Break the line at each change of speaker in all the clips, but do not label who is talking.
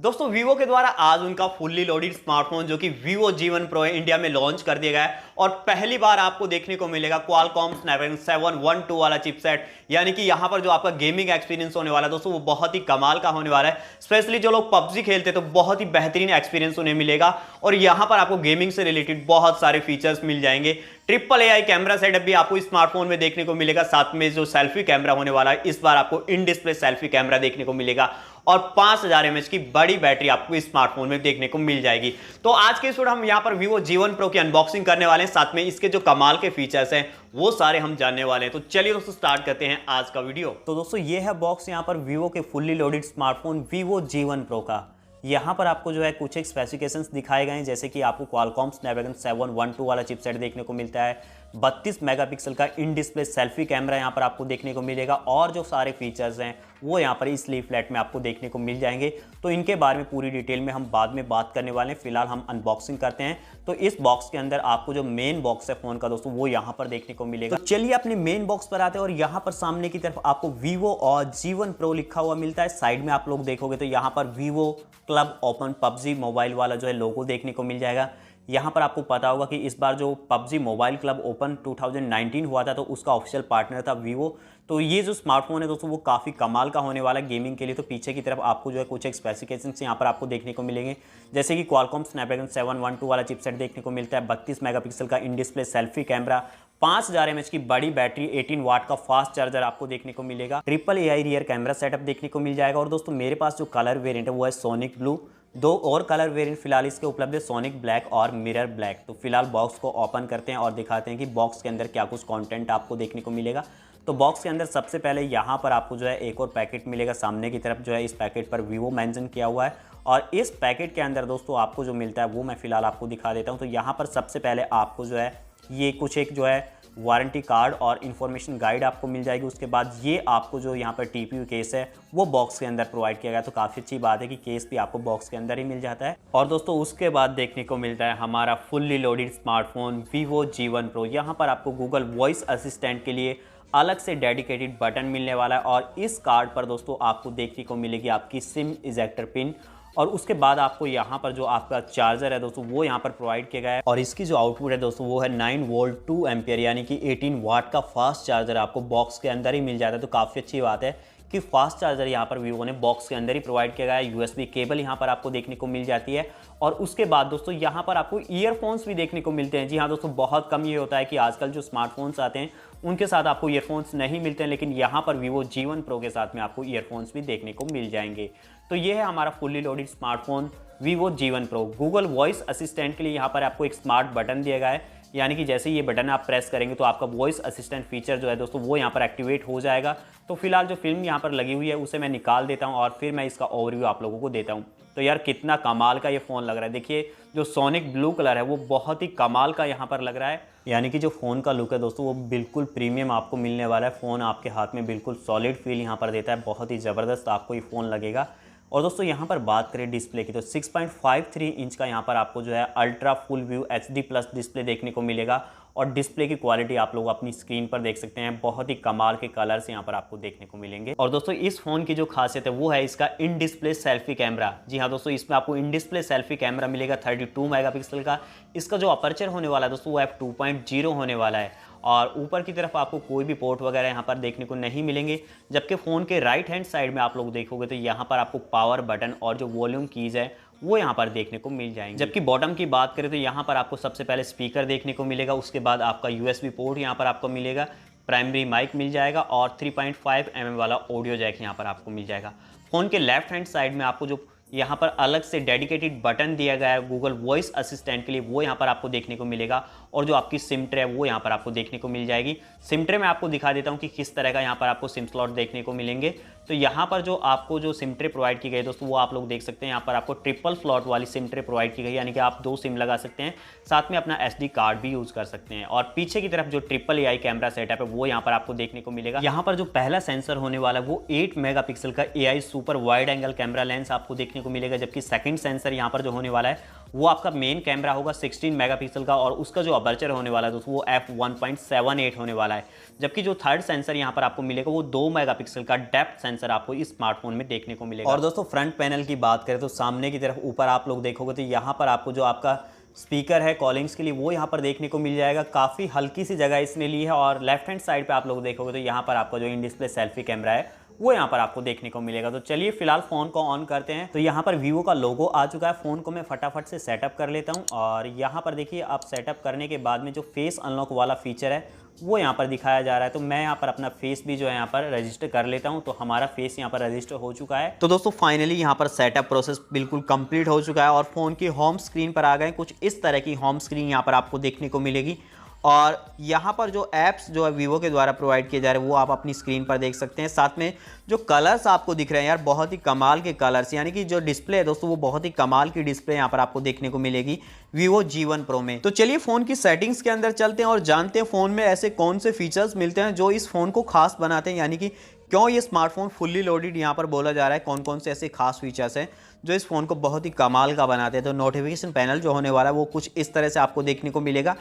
दोस्तों वीवो के द्वारा आज उनका फुल्ली लोडेड स्मार्टफोन जो कि वीवो G1 Pro है इंडिया में लॉन्च कर दिया गया है और पहली बार आपको देखने को मिलेगा Qualcomm Snapdragon 712 वाला चिपसेट। यानी कि यहां पर जो आपका गेमिंग एक्सपीरियंस होने वाला है दोस्तों वो बहुत ही कमाल का होने वाला है। स्पेशली जो लोग PUBG खेलते हैं तो बहुत ही बेहतरीन एक्सपीरियंस उन्हें मिलेगा और यहां पर आपको गेमिंग से रिलेटेड बहुत सारे फीचर्स मिल जाएंगे। ट्रिपल AI कैमरा सेटअप भी आपको स्मार्टफोन में देखने को मिलेगा। साथ में जो सेल्फी कैमरा होने वाला है इस बार आपको इन डिस्प्ले सेल्फी कैमरा देखने को मिलेगा और 5000 mAh की बड़ी बैटरी आपको स्मार्टफोन में देखने को मिल जाएगी। तो आज के वीडियो हम यहां पर Vivo G1 Pro की अनबॉक्सिंग करने वाले हैं, साथ में इसके जो कमाल के फीचर्स हैं वो सारे हम जानने वाले हैं। तो चलिए दोस्तों स्टार्ट करते हैं आज का वीडियो। तो दोस्तों ये है बॉक्स यहां पर Vivo के fully loaded smartphone Vivo G1 Pro का। यहाँ पर आपको जो है कुछ एक स्पेसिफिकेशंस दिखाए गए हैं, जैसे कि आपको Qualcomm Snapdragon 712 वाला चिपसेट देखने को मिलता है, 32 मेगापिक्सल का इन डिस्प्ले सेल्फी कैमरा यहाँ पर आपको देखने को मिलेगा और जो सारे फीचर्स हैं वो यहाँ पर इस लीफलेट में आपको देखने को मिल जाएंगे। तो इनके बारे में पूरी डिटेल में हम बाद में बात करने वाले हैं, फिलहाल हम अनबॉक्सिंग करते हैं। तो इस बॉक्स के अंदर आपको जो मेन बॉक्स है फोन का दोस्तों वो यहाँ पर देखने को मिलेगा। तो चलिए अपने मेन बॉक्स पर आते हैं और यहाँ पर सामने की तरफ आपको Vivo और G1 Pro लिखा हुआ मिलता है। साइड में आप लोग देखोगे तो यहाँ पर Vivo club open PUBG mobile वाला जो है लोगो देखने को मिल जाएगा। यहाँ पर आपको पता होगा कि इस बार जो PUBG मोबाइल क्लब ओपन 2019 हुआ था तो उसका ऑफिशियल पार्टनर था Vivo। तो ये जो स्मार्टफोन है दोस्तों वो काफ़ी कमाल का होने वाला है गेमिंग के लिए। तो पीछे की तरफ आपको जो है कुछ एक स्पेसिफिकेशंस यहाँ पर आपको देखने को मिलेंगे, जैसे कि Qualcomm Snapdragon 712 वाला चिपसेट देखने को मिलता है, 32 मेगापिक्सल का in display selfie camera, 5000 mAh की बड़ी बैटरी, 18 वाट का फास्ट चार्जर आपको देखने को मिलेगा, triple AI rear camera setup देखने को मिल जाएगा। और दोस्तों मेरे पास जो कलर वेरिएंट है वो है सोनिक ब्लू। दो और कलर वेरिएंट फिलहाल इसके उपलब्ध है, सोनिक ब्लैक और मिरर ब्लैक। तो फिलहाल बॉक्स को ओपन करते हैं और दिखाते हैं कि बॉक्स के अंदर क्या कुछ कंटेंट आपको देखने को मिलेगा। तो बॉक्स के अंदर सबसे पहले यहाँ पर आपको जो है एक और पैकेट मिलेगा। सामने की तरफ जो है इस पैकेट पर Vivo मेंशन किया हुआ है और इस पैकेट के अंदर दोस्तों आपको जो मिलता है वो मैं फिलहाल आपको दिखा देता हूँ। तो यहाँ पर सबसे पहले आपको जो है ये कुछ एक जो है वारंटी कार्ड और इन्फॉर्मेशन गाइड आपको मिल जाएगी। उसके बाद ये आपको जो यहाँ पर TPU केस है वो बॉक्स के अंदर प्रोवाइड किया गया। तो काफ़ी अच्छी बात है कि केस भी आपको बॉक्स के अंदर ही मिल जाता है। और दोस्तों उसके बाद देखने को मिलता है हमारा fully loaded smartphone Vivo G1 Pro। यहाँ पर आपको गूगल वॉइस असिस्टेंट के लिए अलग से डेडिकेटेड बटन मिलने वाला है और इस कार्ड पर दोस्तों आपको देखने को मिलेगी आपकी सिम इजेक्टर पिन। और उसके बाद आपको यहाँ पर जो आपका चार्जर है दोस्तों वो यहाँ पर प्रोवाइड किया गया है और इसकी जो आउटपुट है दोस्तों वो है 9 वोल्ट 2 एम्पियर यानी कि 18 वाट का फास्ट चार्जर आपको बॉक्स के अंदर ही मिल जाता है। तो काफ़ी अच्छी बात है कि फास्ट चार्जर यहाँ पर Vivo ने बॉक्स के अंदर ही प्रोवाइड किया गया है। USB केबल यहाँ पर आपको देखने को मिल जाती है और उसके बाद दोस्तों यहाँ पर आपको ईयरफोन्स भी देखने को मिलते हैं। जी हाँ दोस्तों, बहुत कम ये होता है कि आजकल जो स्मार्टफोन्स आते हैं उनके साथ आपको ईयरफोन्स नहीं मिलते हैं, लेकिन यहाँ पर Vivo G1 Pro के साथ में आपको ईयरफोन्स भी देखने को मिल जाएंगे। तो ये है हमारा fully loaded smartphone Vivo G1 Pro। Google voice assistant के लिए यहाँ पर आपको एक स्मार्ट बटन दिया गया है, यानी कि जैसे ये बटन आप प्रेस करेंगे तो आपका वॉइस असिस्टेंट फीचर जो है दोस्तों वो यहाँ पर एक्टिवेट हो जाएगा। तो फिलहाल जो फिल्म यहाँ पर लगी हुई है उसे मैं निकाल देता हूँ और फिर मैं इसका ओवरव्यू आप लोगों को देता हूँ। तो यार कितना कमाल का ये फ़ोन लग रहा है। देखिए जो सोनिक ब्लू कलर है वो बहुत ही कमाल का यहाँ पर लग रहा है, यानी कि जो फ़ोन का लुक है दोस्तों वो बिल्कुल प्रीमियम आपको मिलने वाला है। फ़ोन आपके हाथ में बिल्कुल सॉलिड फील यहाँ पर देता है, बहुत ही ज़बरदस्त आपको ये फ़ोन लगेगा। और दोस्तों यहाँ पर बात करें डिस्प्ले की तो 6.53 इंच का यहाँ पर आपको जो है ultra full view HD plus display देखने को मिलेगा और डिस्प्ले की क्वालिटी आप लोग अपनी स्क्रीन पर देख सकते हैं, बहुत ही कमाल के कलर्स यहाँ पर आपको देखने को मिलेंगे। और दोस्तों इस फोन की जो खासियत है वो है इसका इन डिस्प्ले सेल्फी कैमरा। जी हाँ दोस्तों, इसमें आपको इन डिस्प्ले सेल्फी कैमरा मिलेगा 32 मेगापिक्सल का। इसका जो अपर्चर होने वाला है दोस्तों वो f2.0 होने वाला है और ऊपर की तरफ आपको कोई भी पोर्ट वगैरह यहाँ पर देखने को नहीं मिलेंगे। जबकि फ़ोन के राइट हैंड साइड में आप लोग देखोगे तो यहाँ पर आपको पावर बटन और जो वॉल्यूम कीज़ है वो यहाँ पर देखने को मिल जाएंगे। जबकि बॉटम की बात करें तो यहाँ पर आपको सबसे पहले स्पीकर देखने को मिलेगा, उसके बाद आपका USB पोर्ट यहाँ पर आपको मिलेगा, प्राइमरी माइक मिल जाएगा और 3.5 mm वाला ऑडियो जैक यहाँ पर आपको मिल जाएगा। फ़ोन के लेफ्ट हैंड साइड में आपको जो यहाँ पर अलग से डेडिकेटेड बटन दिया गया है गूगल वॉइस असिस्टेंट के लिए वो यहाँ पर आपको देखने को मिलेगा और जो आपकी सिम ट्रे है वो यहाँ पर आपको देखने को मिल जाएगी। सिम ट्रे में आपको दिखा देता हूँ कि किस तरह का यहाँ पर आपको सिम स्लॉट देखने को मिलेंगे। तो यहाँ पर जो आपको जो सिम ट्रे प्रोवाइड की गई दोस्तों वो आप लोग देख सकते हैं। यहाँ पर आपको ट्रिपल स्लॉट वाली सिम ट्रे प्रोवाइड की गई, यानी कि आप 2 सिम लगा सकते हैं, साथ में अपना SD कार्ड भी यूज कर सकते हैं। और पीछे की तरफ जो ट्रिपल AI कैमरा सेटअप है वो यहाँ पर आपको देखने को मिलेगा। यहाँ पर जो पहला सेंसर होने वाला है वो 8 मेगापिक्सल का AI super wide angle camera lens आपको देखने को मिलेगा, जबकि सेकंड सेंसर यहाँ पर जो होने वाला है वो आपका मेन कैमरा होगा 16 मेगापिक्सल का, और उसका जो अपर्चर होने वाला है दोस्तों वो f1.78 होने वाला है। जबकि जो थर्ड सेंसर यहाँ पर आपको मिलेगा वो 2 मेगापिक्सल का डेप्थ सेंसर आपको इस स्मार्टफोन में देखने को मिलेगा। और दोस्तों फ्रंट पैनल की बात करें तो सामने की तरफ ऊपर आप लोग देखोगे तो यहाँ पर आपको जो आपका स्पीकर है कॉलिंग्स के लिए वो यहाँ पर देखने को मिल जाएगा। काफ़ी हल्की सी जगह इसने ली है। और लेफ्ट हैंड साइड पे आप लोग देखोगे तो यहाँ पर आपका जो इन डिस्प्ले सेल्फी कैमरा है वो यहाँ पर आपको देखने को मिलेगा। तो चलिए फिलहाल फ़ोन को ऑन करते हैं। तो यहाँ पर वीवो का लोगो आ चुका है। फ़ोन को मैं फटाफट से सेटअप कर लेता हूँ। और यहाँ पर देखिए आप सेटअप करने के बाद में जो फेस अनलॉक वाला फीचर है वो यहाँ पर दिखाया जा रहा है। तो मैं यहाँ पर अपना फेस भी जो है यहाँ पर रजिस्टर कर लेता हूँ। तो हमारा फेस यहाँ पर रजिस्टर हो चुका है। तो दोस्तों फाइनली यहाँ पर सेटअप प्रोसेस बिल्कुल कंप्लीट हो चुका है और फ़ोन की होम स्क्रीन पर आ गए। कुछ इस तरह की होम स्क्रीन यहाँ पर आपको देखने को मिलेगी। और यहाँ पर जो ऐप्स जो है वीवो के द्वारा प्रोवाइड किए जा रहे हैं वो आप अपनी स्क्रीन पर देख सकते हैं। साथ में जो कलर्स आपको दिख रहे हैं यार, बहुत ही कमाल के कलर्स, यानी कि जो डिस्प्ले है दोस्तों वो बहुत ही कमाल की डिस्प्ले यहाँ पर आपको देखने को मिलेगी Vivo G1 Pro में। तो चलिए फ़ोन की सेटिंग्स के अंदर चलते हैं और जानते हैं फ़ोन में ऐसे कौन से फीचर्स मिलते हैं जो इस फ़ोन को खास बनाते हैं, यानी कि क्यों ये स्मार्टफोन फुल्ली लोडेड यहाँ पर बोला जा रहा है। कौन कौन से ऐसे खास फीचर्स हैं जो इस फ़ोन को बहुत ही कमाल का बनाते हैं। तो नोटिफिकेशन पैनल जो होने वाला है वो कुछ इस तरह से आपको देखने को मिलेगा।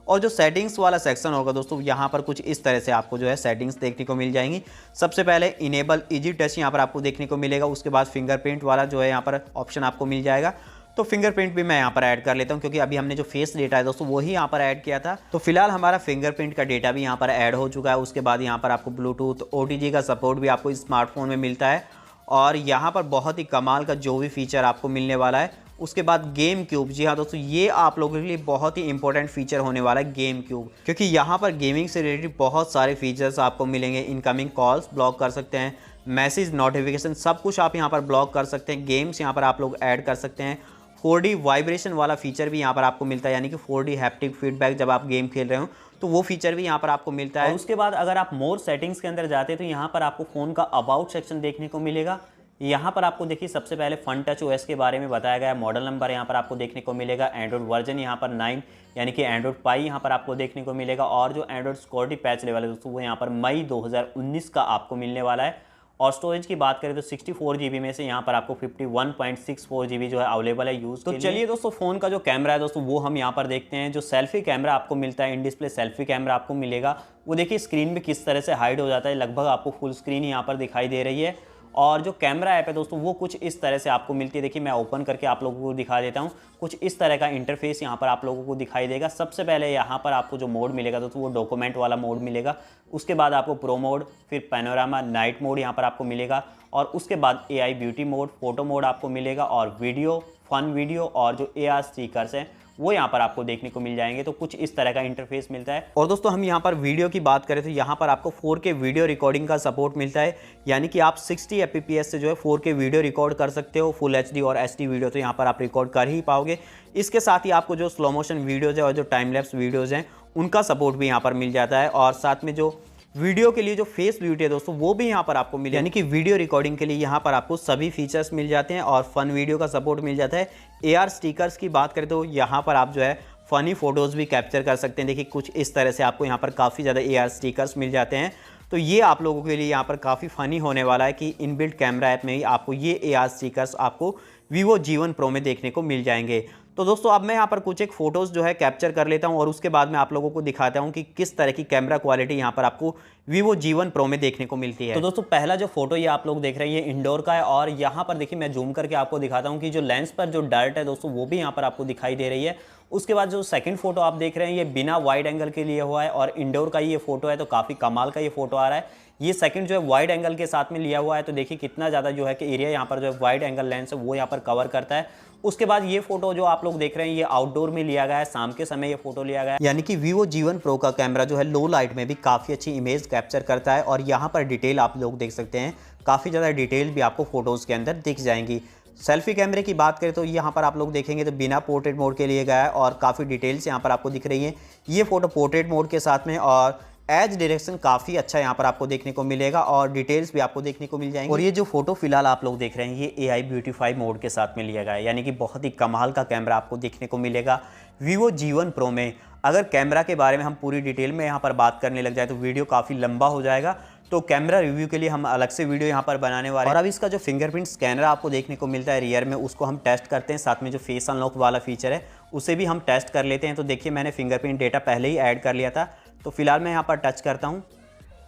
और जो सेटिंग्स वाला सेक्शन होगा दोस्तों यहाँ पर कुछ इस तरह से आपको जो है सेटिंग्स देखने को मिल जाएंगी। सबसे पहले इनेबल इजी टच यहाँ पर आपको देखने को मिलेगा। उसके बाद फिंगरप्रिंट वाला जो है यहाँ पर ऑप्शन आपको मिल जाएगा। तो फिंगरप्रिंट भी मैं यहाँ पर ऐड कर लेता हूँ, क्योंकि अभी हमने जो फेस डेटा है दोस्तों वही यहाँ पर ऐड किया था। तो फिलहाल हमारा फिंगरप्रिंट का डेटा भी यहाँ पर ऐड हो चुका है। उसके बाद यहाँ पर आपको ब्लूटूथ OTG का सपोर्ट भी आपको इस स्मार्टफोन में मिलता है। और यहाँ पर बहुत ही कमाल का जो भी फीचर आपको मिलने वाला है। उसके बाद गेम क्यूब, जी हाँ दोस्तों ये आप लोगों के लिए बहुत ही इंपॉर्टेंट फीचर होने वाला है गेम क्यूब, क्योंकि यहाँ पर गेमिंग से रिलेटेड बहुत सारे फीचर्स आपको मिलेंगे। इनकमिंग कॉल्स ब्लॉक कर सकते हैं, मैसेज नोटिफिकेशन सब कुछ आप यहाँ पर ब्लॉक कर सकते हैं। गेम्स यहाँ पर आप लोग ऐड कर सकते हैं। 4D वाइब्रेशन वाला फीचर भी यहाँ पर आपको मिलता है, यानी कि 4D हैप्टिक फीडबैक जब आप गेम खेल रहे हो तो वो फीचर भी यहाँ पर आपको मिलता है। और उसके बाद अगर आप मोर सेटिंग्स के अंदर जाते हैं तो यहाँ पर आपको फ़ोन का अबाउट सेक्शन देखने को मिलेगा। यहाँ पर आपको देखिए सबसे पहले फन टच OS के बारे में बताया गया है। मॉडल नंबर यहाँ पर आपको देखने को मिलेगा। एंड्रॉइड वर्जन यहाँ पर 9 यानी कि एंड्रॉइड पाई यहाँ पर आपको देखने को मिलेगा। और जो एंड्रॉइड सिक्योरिटी पैच लेवल है दोस्तों वो यहाँ पर मई 2019 का आपको मिलने वाला है। और स्टोरेज की बात करें तो 64 GB में से यहाँ पर आपको 51.64 GB जो है अवेलेबल है यूज़। तो चलिए दोस्तों फ़ोन का जो कैमरा है दोस्तों वो हम यहाँ पर देखते हैं। जो सेल्फी कैमरा आपको मिलता है, इन डिस्प्ले सेल्फी कैमरा आपको मिलेगा, वो देखिए स्क्रीन में किस तरह से हाइड हो जाता है। लगभग आपको फुल स्क्रीन यहाँ पर दिखाई दे रही है। और जो कैमरा ऐप है दोस्तों वो कुछ इस तरह से आपको मिलती है। देखिए मैं ओपन करके आप लोगों को दिखा देता हूँ। कुछ इस तरह का इंटरफेस यहाँ पर आप लोगों को दिखाई देगा। सबसे पहले यहाँ पर आपको जो मोड मिलेगा दोस्तों वो डॉक्यूमेंट वाला मोड मिलेगा। उसके बाद आपको प्रो मोड, फिर पैनोरामा नाइट मोड यहाँ पर आपको मिलेगा। और उसके बाद AI beauty mode, photo mode आपको मिलेगा। और वीडियो, फन वीडियो और जो AR स्टिकर्स हैं वो यहाँ पर आपको देखने को मिल जाएंगे। तो कुछ इस तरह का इंटरफेस मिलता है। और दोस्तों हम यहाँ पर वीडियो की बात करें तो यहाँ पर आपको 4K वीडियो रिकॉर्डिंग का सपोर्ट मिलता है, यानी कि आप 60 fps से जो है 4K वीडियो रिकॉर्ड कर सकते हो। फुल HD और HD वीडियो तो यहाँ पर आप रिकॉर्ड कर ही पाओगे। इसके साथ ही आपको जो स्लो मोशन वीडियोज़ है और जो टाइम लैप्स वीडियोज़ हैं उनका सपोर्ट भी यहाँ पर मिल जाता है। और साथ में जो वीडियो के लिए जो फेस ब्यूटी है दोस्तों वो भी यहाँ पर आपको मिल, यानी कि वीडियो रिकॉर्डिंग के लिए यहाँ पर आपको सभी फीचर्स मिल जाते हैं। और फन वीडियो का सपोर्ट मिल जाता है। AR स्टिकर्स की बात करें तो यहाँ पर आप जो है फ़नी फ़ोटोज़ भी कैप्चर कर सकते हैं। देखिए कुछ इस तरह से आपको यहाँ पर काफ़ी ज़्यादा AR स्टिकर्स मिल जाते हैं। तो ये आप लोगों के लिए यहाँ पर काफ़ी फ़नी होने वाला है कि इनबिल्ट कैमरा ऐप में ही आपको ये AR स्टिकर्स आपको Vivo G1 Pro में देखने को मिल जाएंगे। तो दोस्तों अब मैं यहाँ पर कुछ एक फ़ोटोज़ जो है कैप्चर कर लेता हूँ और उसके बाद मैं आप लोगों को दिखाता हूँ कि किस तरह की कैमरा क्वालिटी यहाँ पर आपको Vivo G1 Pro में देखने को मिलती है। तो दोस्तों पहला जो फोटो ये आप लोग देख रहे हैं ये इंडोर का है। और यहाँ पर देखिए मैं जूम करके आपको दिखाता हूँ कि जो लेंस पर जो डर्ट है दोस्तों वो भी यहाँ पर आपको दिखाई दे रही है। उसके बाद जो सेकंड फोटो आप देख रहे हैं ये बिना वाइड एंगल के लिए हुआ है और इंडोर का ये फोटो है। तो काफ़ी कमाल का ये फोटो आ रहा है। ये सेकंड जो है वाइड एंगल के साथ में लिया हुआ है। तो देखिए कितना ज़्यादा जो है कि एरिया यहाँ पर जो है वाइड एंगल लेंस है वो यहाँ पर कवर करता है। उसके बाद ये फोटो जो आप लोग देख रहे हैं ये आउटडोर में लिया गया है, शाम के समय ये फोटो लिया गया है। यानी कि Vivo G1 Pro का कैमरा जो है लो लाइट में भी काफ़ी अच्छी इमेज कैप्चर करता है। और यहाँ पर डिटेल आप लोग देख सकते हैं, काफ़ी ज़्यादा डिटेल भी आपको फोटोज़ के अंदर दिख जाएंगी। सेल्फी कैमरे की बात करें तो यहाँ पर आप लोग देखेंगे तो बिना पोर्ट्रेट मोड के लिए गया है और काफ़ी डिटेल्स यहाँ पर आपको दिख रही हैं। ये फोटो पोर्ट्रेट मोड के साथ में और एज डायरेक्शन काफ़ी अच्छा यहाँ पर आपको देखने को मिलेगा और डिटेल्स भी आपको देखने को मिल जाएंगे। और ये जो फोटो फिलहाल आप लोग देख रहे हैं ये AI ब्यूटीफाई मोड के साथ में लिया गया है, यानी कि बहुत ही कमाल का कैमरा आपको देखने को मिलेगा Vivo G1 Pro में। अगर कैमरा के बारे में हम पूरी डिटेल में यहाँ पर बात करने लग जाए तो वीडियो काफ़ी लंबा हो जाएगा, तो कैमरा रिव्यू के लिए हम अलग से वीडियो यहाँ पर बनाने वाले हैं। और अब इसका जो फिंगरप्रिंट स्कैनर आपको देखने को मिलता है रियर में, उसको हम टेस्ट करते हैं। साथ में जो फेस अनलॉक वाला फीचर है उसे भी हम टेस्ट कर लेते हैं। तो देखिए मैंने फिंगरप्रिंट डेटा पहले ही ऐड कर लिया था, तो फिलहाल मैं यहाँ पर टच करता हूँ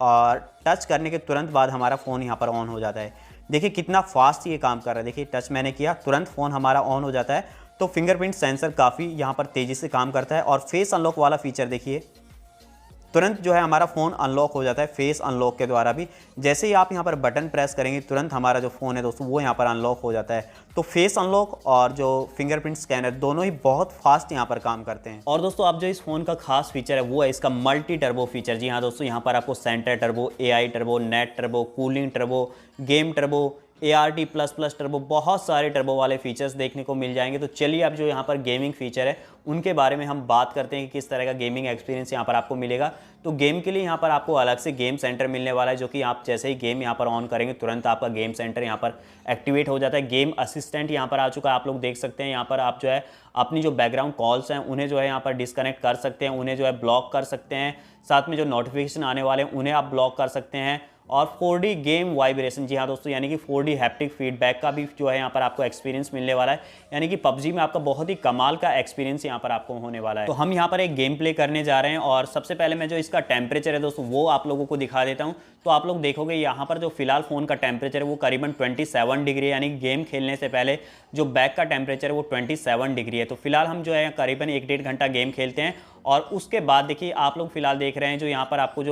और टच करने के तुरंत बाद हमारा फ़ोन यहाँ पर ऑन हो जाता है। देखिए कितना फास्ट ये काम कर रहा है। देखिए टच मैंने किया, तुरंत फ़ोन हमारा ऑन हो जाता है। तो फिंगरप्रिंट सेंसर काफ़ी यहाँ पर तेज़ी से काम करता है। और फेस अनलॉक वाला फीचर देखिए, तुरंत जो है हमारा फ़ोन अनलॉक हो जाता है फेस अनलॉक के द्वारा भी। जैसे ही आप यहाँ पर बटन प्रेस करेंगे तुरंत हमारा जो फ़ोन है दोस्तों वो यहाँ पर अनलॉक हो जाता है। तो फेस अनलॉक और जो फिंगरप्रिंट स्कैनर दोनों ही बहुत फास्ट यहाँ पर काम करते हैं। और दोस्तों अब जो इस फ़ोन का खास फीचर है वो है इसका मल्टी टर्बो फीचर। जी हाँ दोस्तों, यहाँ पर आपको centre turbo, AI turbo, net turbo, cooling turbo, game turbo, ART++ turbo, बहुत सारे टर्बो वाले फीचर्स देखने को मिल जाएंगे। तो चलिए अब जो यहाँ पर गेमिंग फीचर है उनके बारे में हम बात करते हैं कि किस तरह का गेमिंग एक्सपीरियंस यहाँ पर आपको मिलेगा। तो गेम के लिए यहाँ पर आपको अलग से गेम सेंटर मिलने वाला है, जो कि आप जैसे ही गेम यहाँ पर ऑन करेंगे तुरंत आपका गेम सेंटर यहाँ पर एक्टिवेट हो जाता है। गेम असिस्टेंट यहाँ पर आ चुका है, आप लोग देख सकते हैं। यहाँ पर आप जो है अपनी जो बैकग्राउंड कॉल्स हैं उन्हें जो है यहाँ पर डिस्कनेक्ट कर सकते हैं, उन्हें जो है ब्लॉक कर सकते हैं। साथ में जो नोटिफिकेशन आने वाले हैं उन्हें आप ब्लॉक कर सकते हैं। और 4D गेम वाइब्रेशन, जी हाँ दोस्तों, यानी कि 4D हैप्टिक फीडबैक का भी जो है यहाँ पर आपको एक्सपीरियंस मिलने वाला है। यानी कि PUBG में आपका बहुत ही कमाल का एक्सपीरियंस यहाँ पर आपको होने वाला है। तो हम यहाँ पर एक गेम प्ले करने जा रहे हैं और सबसे पहले मैं जो इसका टेम्परेचर है दोस्तों वो आप लोगों को दिखा देता हूँ। तो आप लोग देखोगे यहाँ पर जो फिलहाल फ़ोन का टेम्परेचर है वो करीबन 27 डिग्री है, यानी गेम खेलने से पहले जो बैक का टेम्परेचर है वो 27 डिग्री है। तो फिलहाल हम जो है करीबन 1-1.5 घंटा गेम खेलते हैं और उसके बाद देखिए आप लोग फिलहाल देख रहे हैं जो यहाँ पर आपको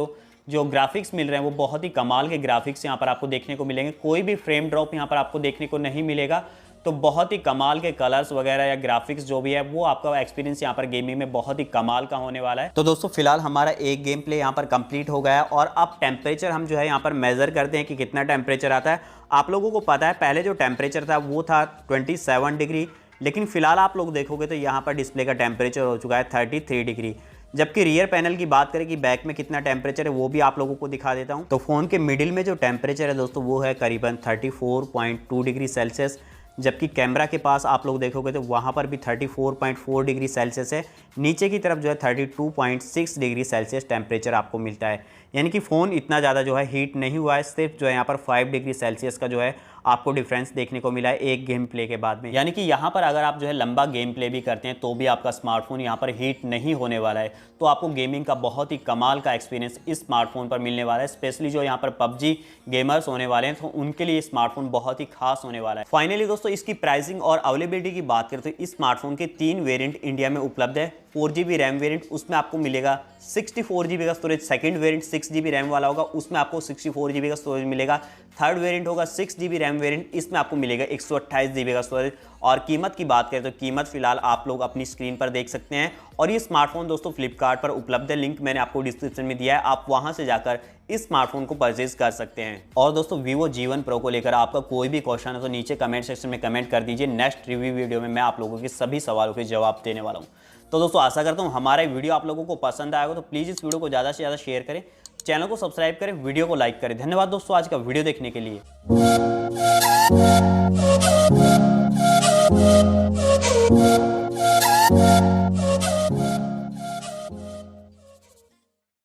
जो ग्राफिक्स मिल रहे हैं वो बहुत ही कमाल के ग्राफिक्स यहाँ पर आपको देखने को मिलेंगे। कोई भी फ्रेम ड्रॉप यहाँ पर आपको देखने को नहीं मिलेगा। तो बहुत ही कमाल के कलर्स वगैरह या ग्राफिक्स जो भी है वो आपका एक्सपीरियंस यहाँ पर गेमिंग में बहुत ही कमाल का होने वाला है। तो दोस्तों फिलहाल हमारा एक गेम प्ले यहाँ पर कंप्लीट हो गया है और अब टेम्परेचर हम जो है यहाँ पर मेजर करते हैं कि कितना टेम्परेचर आता है। आप लोगों को पता है पहले जो टेम्परेचर था वो था 27 डिग्री, लेकिन फिलहाल आप लोग देखोगे तो यहाँ पर डिस्प्ले का टेम्परेचर हो चुका है 33 डिग्री। जबकि रियर पैनल की बात करें कि बैक में कितना टेम्परेचर है वो भी आप लोगों को दिखा देता हूं। तो फ़ोन के मिडिल में जो टेम्परेचर है दोस्तों वो है करीबन 34.2 डिग्री सेल्सियस, जबकि कैमरा के पास आप लोग देखोगे तो वहाँ पर भी 34.4 डिग्री सेल्सियस है। नीचे की तरफ जो है 32.6 डिग्री सेल्सियस टेम्परेचर आपको मिलता है। यानी कि फ़ोन इतना ज़्यादा जो है हीट नहीं हुआ है, सिर्फ जो है यहाँ पर 5 डिग्री सेल्सियस का जो है आपको डिफरेंस देखने को मिला है एक गेम प्ले के बाद में। यानी कि यहाँ पर अगर आप जो है लंबा गेम प्ले भी करते हैं तो भी आपका स्मार्टफोन यहाँ पर हीट नहीं होने वाला है। तो आपको गेमिंग का बहुत ही कमाल का एक्सपीरियंस इस स्मार्टफोन पर मिलने वाला है। स्पेशली जो यहाँ पर PUBG गेमर्स होने वाले हैं तो उनके लिए स्मार्टफोन बहुत ही खास होने वाला है। फाइनली दोस्तों इसकी प्राइसिंग और अवेलेबिलिटी की बात करें तो इस स्मार्टफोन के 3 वेरिएंट इंडिया में उपलब्ध है। 4GB रैम वेरिएंट, उसमें आपको मिलेगा 64GB का storage. Second variant 6GB RAM वाला होगा, उसमें आपको 64GB का स्टोरेज मिलेगा। थर्ड वेरिएंट होगा 6GB रैम वेरिएंट, इसमें आपको मिलेगा 128GB का स्टोरेज। और कीमत की बात करें तो कीमत फिलहाल आप लोग अपनी स्क्रीन पर देख सकते हैं। और ये स्मार्टफोन दोस्तों फ्लिपकार्ट पर उपलब्ध है, लिंक मैंने आपको डिस्क्रिप्शन में दिया है, आप वहां से जाकर इस स्मार्टफोन को परचेज कर सकते हैं। और दोस्तों Vivo G1 Pro को लेकर आपका कोई भी क्वेश्चन है तो नीचे कमेंट सेक्शन में कमेंट कर दीजिए। नेक्स्ट रिव्यू वीडियो में मैं आप लोगों के सभी सवालों के जवाब देने वाला हूँ। तो दोस्तों आशा करता हूँ हमारा वीडियो आप लोगों को पसंद आएगा, तो प्लीज़ इस वीडियो को ज़्यादा से ज़्यादा शेयर करें, चैनल को सब्सक्राइब करें, वीडियो को लाइक करें। धन्यवाद दोस्तों आज का वीडियो देखने के लिए।